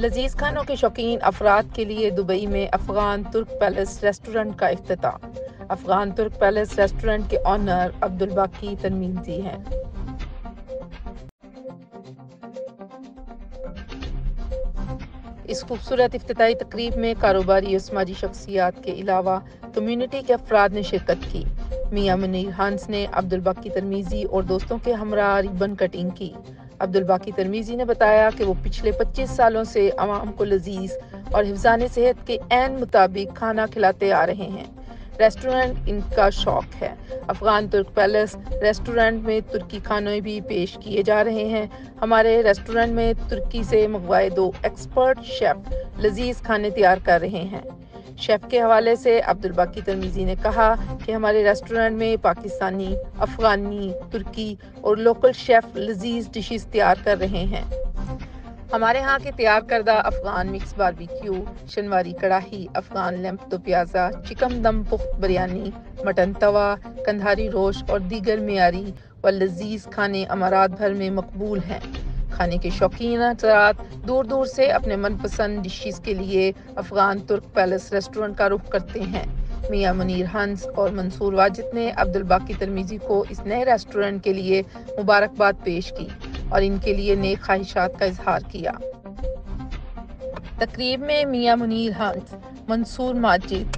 لذیذ کھانوں کے شوقین افراد کے لیے دبئی میں افغان ترک پیلس ریسٹورنٹ کا افتتاح۔ افغان ترک پیلس ریسٹورنٹ کے آنر عبدالباقی ترمیزی ہیں۔ اس خوبصورت افتتاحی تقریب میں کاروباری اور سماجی شخصیات کے علاوہ کمیونٹی کے افراد نے شرکت کی۔ میاں منیر ہنس نے عبدالباقی ترمیزی اور دوستوں کے ہمراہ ریبن کٹنگ کی۔ عبدالباقی ترمیزی نے بتایا کہ وہ پچھلے 25 سالوں سے عوام کو لذیذ اور حفظان صحت کے عین مطابق کھانا کھلاتے آ رہے ہیں۔ ریسٹورنٹ ان کا شوق ہے۔ افغان ترک پیلس ریسٹورنٹ میں ترکی کھانے بھی پیش کیے جا رہے ہیں۔ ہمارے ریسٹورنٹ میں ترکی سے منگوائے 2 ایکسپرٹ شیف لذیذ کھانے تیار کر رہے ہیں۔ شیف کے حوالے سے عبدالباقی ترمیزی نے کہا کہ ہمارے ریسٹورنٹ میں پاکستانی، افغانی، ترکی اور لوکل شیف لذیذ ڈشز تیار کر رہے ہیں۔ ہمارے ہاں کے تیار کردہ Afghan mix barbecue, Shinwari karahi, Afghan lamb do pyaza, chicken dum pukht biryani, mutton tawa, Kandahari روش اور دیگر معیاری و لذیذ کھانے امارات بھر میں مقبول ہیں۔ کھانے کے شوقین حضرات دور دور سے اپنے من پسند ڈشز کے لیے افغان ترک پیلس ریسٹورنٹ کا رخ کرتے ہیں۔ میاں منیر ہنس اور منصور واجد نے عبدالباقی ترمیزی کو اس نئے ریسٹورنٹ کے لیے مبارکباد پیش کی اور ان کے لیے نیک خواہشات کا اظہار کیا۔ تقریب میں میاں منیر ہنس، منصور ماجد،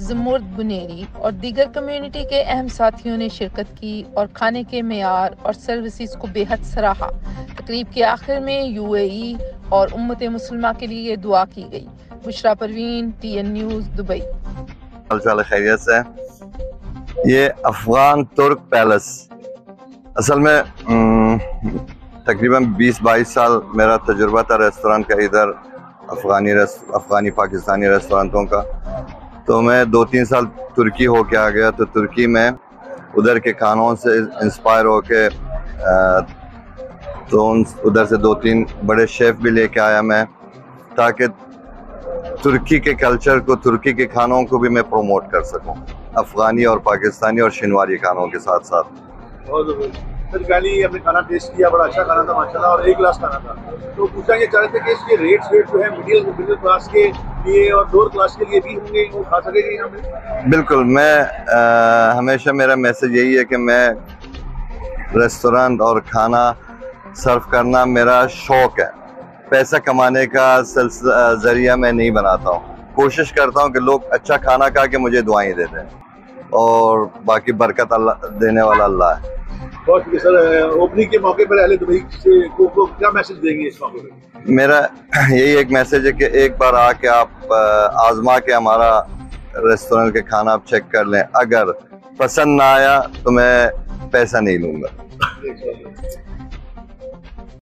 زمرد بنیری اور دیگر کمیونٹی کے اہم ساتھیوں نے شرکت کی اور کھانے کے معیار اور سروسز کو بے حد سراہا۔ تقریب کے آخر میں UAE اور امت مسلمہ کے لیے دعا کی گئی۔ بشرا پروین، TN نیوز، دبئی۔ حال چال خیریت سے؟ یہ افغان ترک پیلس اصل میں تقریباً 20-22 سال میرا تجربہ تھا ریسٹورنٹ کا، ادھر افغانی پاکستانی ریسٹورنٹوں کا۔ تو میں 2-3 سال ترکی ہو کے آ گیا، تو ترکی میں ادھر کے کھانوں سے انسپائر ہو کے تو ادھر سے 2-3 بڑے شیف بھی لے کے آیا میں، تاکہ ترکی کے کلچر کو، ترکی کے کھانوں کو بھی میں پروموٹ کر سکوں، افغانی اور پاکستانی اور شنواری کھانوں کے ساتھ ساتھ۔ سر پہلی ہم نے کھانا ٹیسٹ کیا، بڑا اچھا کھانا تھا ماشاءاللہ، اور ایک کلاس کھانا تھا۔ تو پوچھنا یہ چاہ رہے تھے کہ اس کے ریٹس جو ہے مڈل کلاس کے لیے اور لوور کلاس کے لیے بھی ہوں گے، وہ کھا سکے گے یہاں پہ؟ بالکل، میں ہمیشہ میرا میسج یہی ہے کہ میں ریسٹورنٹ اور کھانا سرو کرنا میرا شوق ہے، پیسہ کمانے کا ذریعہ میں نہیں بناتا ہوں۔ کوشش کرتا ہوں کہ لوگ اچھا کھانا کھا کے مجھے دعائیں دے دیں، اور باقی برکت اللہ دینے والا اللہ ہے۔ بہت شکریہ سر۔ اوپننگ کے موقع پر اہل دبئی سے کو کیا میسج دیں گے اس موقع پہ؟ میرا یہی ایک میسج ہے کہ ایک بار آ کے آپ آزما کے ہمارا ریسٹورنٹ کے کھانا آپ چیک کر لیں، اگر پسند نہ آیا تو میں پیسہ نہیں لوں گا۔